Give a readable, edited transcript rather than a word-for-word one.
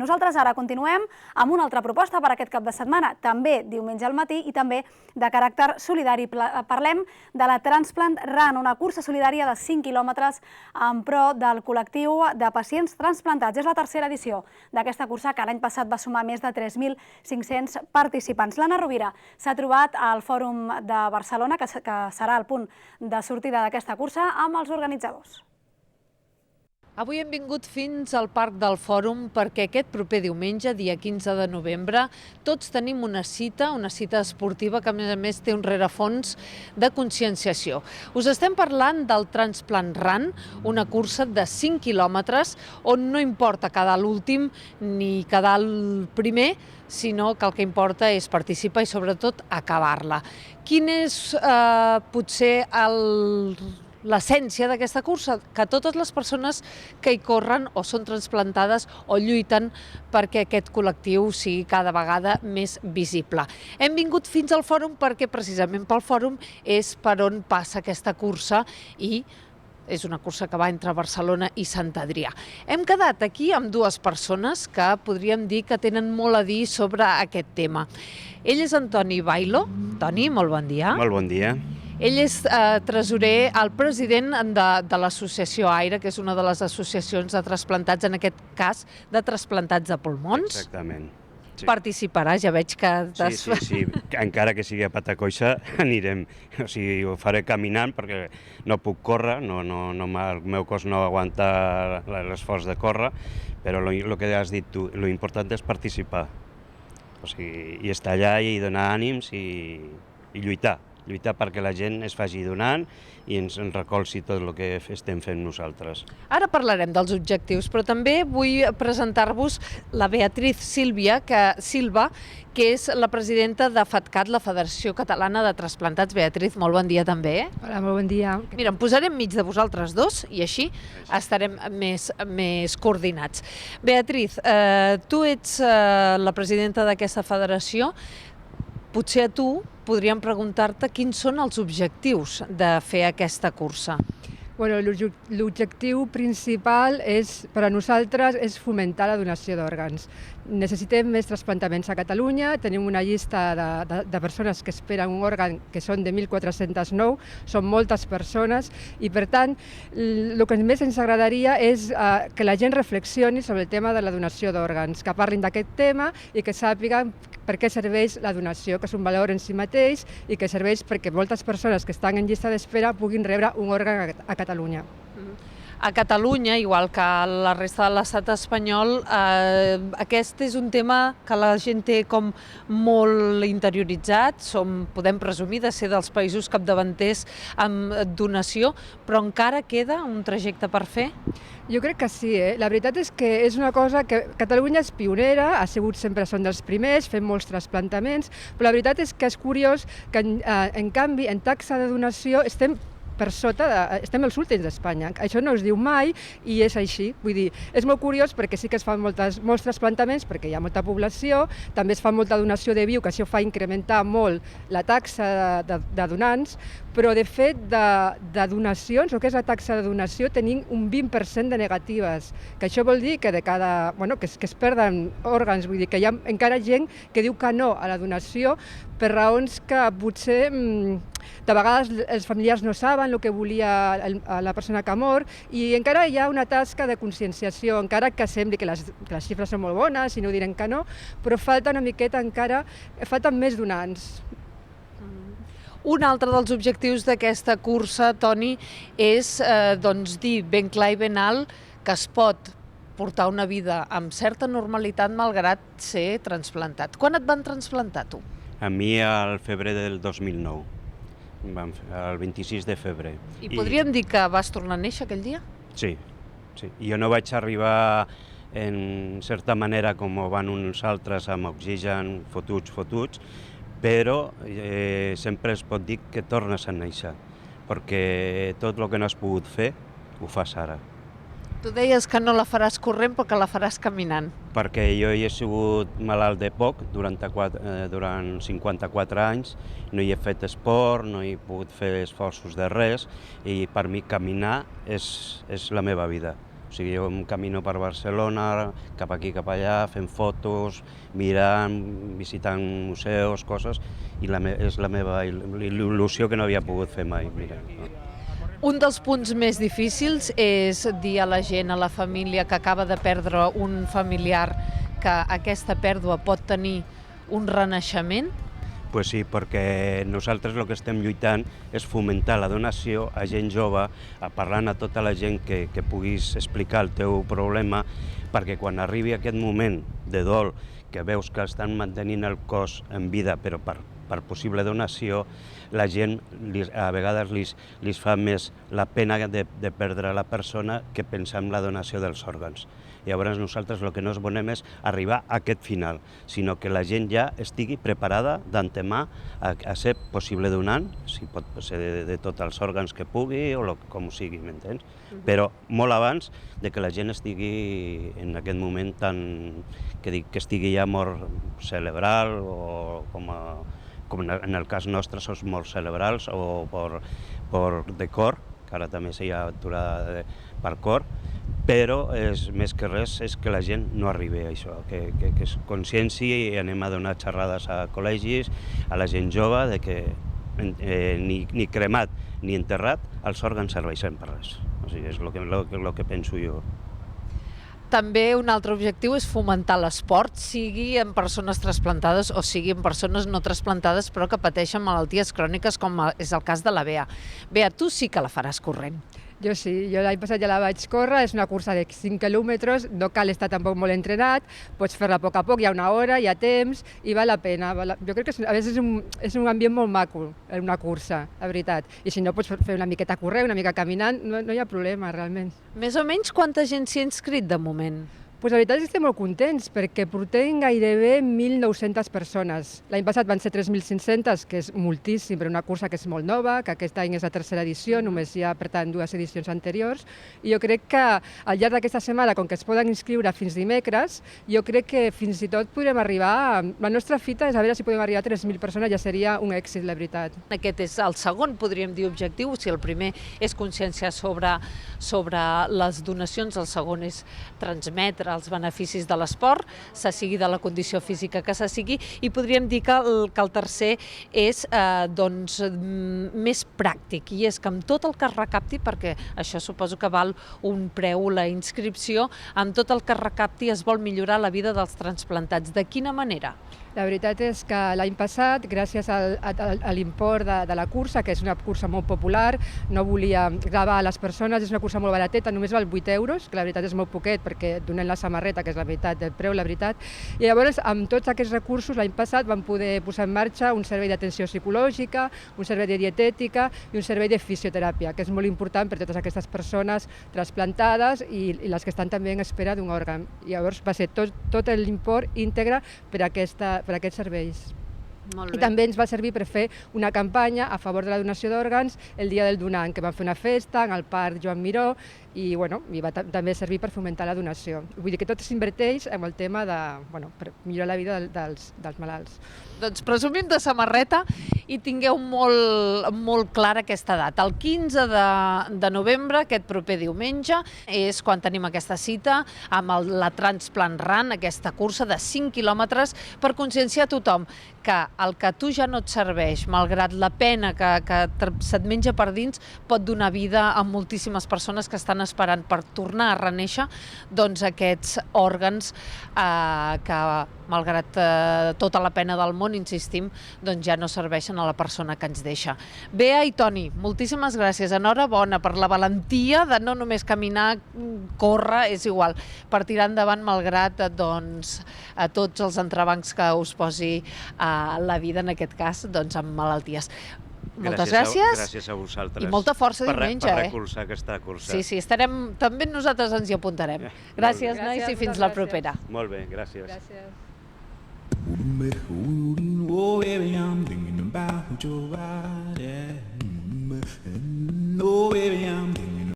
Nosaltres ara continuem amb una altra proposta per aquest cap de setmana, també diumenge al matí i també de caràcter solidari. Parlem de la Transplant Run, una cursa solidària de 5 quilòmetres en pro del col·lectiu de pacients transplantats. És la tercera edició d'aquesta cursa que l'any passat va sumar més de 3.500 participants. L'Anna Rovira s'ha trobat al Fòrum de Barcelona, que serà el punt de sortida d'aquesta cursa, amb els organitzadors. Avui hem vingut fins al Parc del Fòrum perquè aquest proper diumenge, dia 15 de novembre, tots tenim una cita esportiva que a més té un rerefons de conscienciació. Us estem parlant del Transplant Run, una cursa de 5 quilòmetres on no importa quedar l'últim ni quedar el primer, sinó que el que importa és participar i sobretot acabar-la. Quin és potser l'essència d'aquesta cursa? Que totes les persones que hi corren o són transplantades o lluiten perquè aquest col·lectiu sigui cada vegada més visible. Hem vingut fins al fòrum perquè precisament pel fòrum és per on passa aquesta cursa i és una cursa que va entre Barcelona i Sant Adrià. Hem quedat aquí amb dues persones que podríem dir que tenen molt a dir sobre aquest tema. Ell és Antoni Bailo. Toni, molt bon dia. Molt bon dia. Ell és tresorer, el president de l'associació AIRE, que és una de les associacions de trasplantats, en aquest cas de trasplantats de pulmons. Exactament. Sí. Participarà, ja veig que... Sí. Encara que sigui a pata coixa, anirem. O sigui, ho faré caminant perquè no puc córrer, el meu cos no aguanta l'esforç de córrer, però el que has dit tu, l'important és participar. O sigui, i estar allà i donar ànims i lluitar perquè la gent es faci donant i ens recolzi tot el que estem fent nosaltres. Ara parlarem dels objectius, però també vull presentar-vos la Beatriz Silva, que és la presidenta de FATCAT, la Federació Catalana de Trasplantats. Beatriz, molt bon dia també. Hola, molt bon dia. Mira, em posaré enmig de vosaltres dos i així estarem més coordinats. Beatriz, tu ets la presidenta d'aquesta federació. Potser a tu podríem preguntar-te quins són els objectius de fer aquesta cursa. Bueno, l'objectiu principal per a nosaltres és fomentar la donació d'òrgans. Necessitem més trasplantaments a Catalunya, tenim una llista de persones que esperen un òrgan que són de 1.409, són moltes persones i per tant el que més ens agradaria és que la gent reflexioni sobre el tema de la donació d'òrgans, que parlin d'aquest tema i que sàpiguen per què serveix la donació, que és un valor en si mateix i que serveix perquè moltes persones que estan en llista d'espera puguin rebre un òrgan a Catalunya. A Catalunya, igual que a la resta de l'estat espanyol, aquest és un tema que la gent té com molt interioritzat. Podem presumir de ser dels països capdavanters amb donació, però encara queda un trajecte per fer? Jo crec que sí. La veritat és que és una cosa que Catalunya és pionera, ha sigut sempre són dels primers, fem molts trasplantaments, però la veritat és que és curiós que en canvi en taxa de donació estem per sota, estem els últims d'Espanya. Això no es diu mai i és així. Vull dir, és molt curiós perquè sí que es fan molts trasplantaments perquè hi ha molta població, també es fa molta donació de viu, que això fa incrementar molt la taxa de donants, però de fet de donacions, el que és la taxa de donació, tenim un 20% de negatives, que això vol dir que que es perden òrgans, vull dir que hi ha encara gent que diu que no a la donació per raons que potser de vegades els familiars no saben el que volia la persona que mor i encara hi ha una tasca de conscienciació, encara que sembli que les xifres són molt bones i no direm que no, però falta una miqueta encara, falten més donants. Un altre dels objectius d'aquesta cursa, Toni, és dir ben clar i ben alt que es pot portar una vida amb certa normalitat malgrat ser transplantat. Quan et van transplantar, tu? A mi al febrer del 2009, el 26 de febrer. I podríem dir que vas tornar a néixer aquell dia? Sí. Jo no vaig arribar en certa manera com van uns altres amb oxigen fotuts, però sempre es pot dir que tornes a néixer, perquè tot el que no has pogut fer ho fas ara. Tu deies que no la faràs corrent, però que la faràs caminant. Perquè jo he sigut malalt de poc durant 54 anys, no hi he fet esport, no he pogut fer esforços de res, i per mi caminar és la meva vida. O sigui, jo em camino per Barcelona, cap aquí, cap allà, fent fotos, mirant, visitant museus, coses, i és la meva il·lusió que no havia pogut fer mai. Mira, no? Un dels punts més difícils és dir a la gent, a la família que acaba de perdre un familiar, que aquesta pèrdua pot tenir un renaixement? Pues sí, perquè nosaltres el que estem lluitant és fomentar la donació a gent jove, parlant a tota la gent que puguis explicar el teu problema, perquè quan arribi aquest moment de dol, que veus que estan mantenint el cos en vida però per possible donació, la gent a vegades li fa més la pena de perdre la persona que pensar en la donació dels òrgans. Llavors nosaltres el que no es volem és arribar a aquest final, sinó que la gent ja estigui preparada d'antemà a ser possible donant, si pot ser de tots els òrgans que pugui o com sigui, m'entens? Però molt abans de que la gent estigui en aquest moment que estigui ja mort cerebral o com en el cas nostre són morts cerebrals o de cor, que ara també s'hi ha aturada per cor, però més que res és que la gent no arribi a això, que es conscienci i anem a donar xerrades a col·legis, a la gent jove, de que ni cremat ni enterrat els òrgans serveixen per res. O sigui, és el que penso jo. També un altre objectiu és fomentar l'esport, sigui en persones trasplantades o sigui en persones no trasplantades però que pateixen malalties cròniques com és el cas de la Bea. Bea, tu sí que la faràs corrent. Jo sí, jo l'any passat ja la vaig córrer, és una cursa de 5 quilòmetres, no cal estar tampoc molt entrenat, pots fer-la a poc, hi ha una hora, hi ha temps i val la pena. Jo crec que a vegades és un ambient molt maco, una cursa, la veritat. I si no, pots fer una miqueta corrent, una mica caminant, no hi ha problema realment. Més o menys quanta gent s'hi ha inscrit de moment? Pues la veritat és que estem molt contents perquè portem gairebé 1.900 persones. L'any passat van ser 3.500, que és moltíssim per una cursa que és molt nova, que aquest any és la tercera edició, només hi ha, per tant, 2 edicions anteriors. I jo crec que al llarg d'aquesta setmana, com que es poden inscriure fins dimecres, jo crec que fins i tot podrem arribar... La nostra fita és a veure si podem arribar a 3.000 persones, ja seria un èxit, la veritat. Aquest és el segon, podríem dir, objectiu. Si el primer és conscienciar sobre les donacions, el segon és transmetre els beneficis de l'esport, se sigui de la condició física que se sigui, i podríem dir que el tercer és més pràctic, i és que amb tot el que es recapti, perquè això suposo que val un preu la inscripció, amb tot el que es recapti es vol millorar la vida dels transplantats. De quina manera? La veritat és que l'any passat, gràcies a l'import de la cursa, que és una cursa molt popular, no volia gravar a les persones, és una cursa molt barateta, només val 8 euros, que la veritat és molt poquet, perquè donen la samarreta, que és la veritat del preu, la veritat. I llavors, amb tots aquests recursos, l'any passat vam poder posar en marxa un servei d'atenció psicològica, un servei de dietètica i un servei de fisioteràpia, que és molt important per totes aquestes persones trasplantades i les que estan també en espera d'un òrgan. I llavors va ser tot l'import íntegre per aquests serveis. I també ens va servir per fer una campanya a favor de la donació d'òrgans el dia del donant, que vam fer una festa en el Parc Joan Miró i va també servir per fomentar la donació. Vull dir que tot s'inverteix en el tema de per millorar la vida dels malalts. Doncs presumim de samarreta i tingueu molt clara aquesta data. El 15 de novembre, aquest proper diumenge, és quan tenim aquesta cita amb la Transplant Run, aquesta cursa de 5 quilòmetres per conscienciar a tothom que el que a tu ja no et serveix, malgrat la pena que se't menja per dins, pot donar vida a moltíssimes persones que estan esperant per tornar a renéixer, doncs aquests òrgans que, malgrat tota la pena del món, insistim, doncs ja no serveixen a la persona que ens deixa. Bea i Toni, moltíssimes gràcies. Enhorabona per la valentia de no només caminar, córrer, és igual, per tirar endavant malgrat a tots els entrebancs que us posi la vida, en aquest cas, amb malalties. Moltes gràcies. Gràcies a vosaltres. I molta força diumenge. Per recolzar aquesta cursa. Sí, estarem, també nosaltres ens hi apuntarem. Gràcies, nois, i fins la propera. Molt bé, gràcies. Oh, baby, I'm thinking about your body. Oh, baby, I'm thinking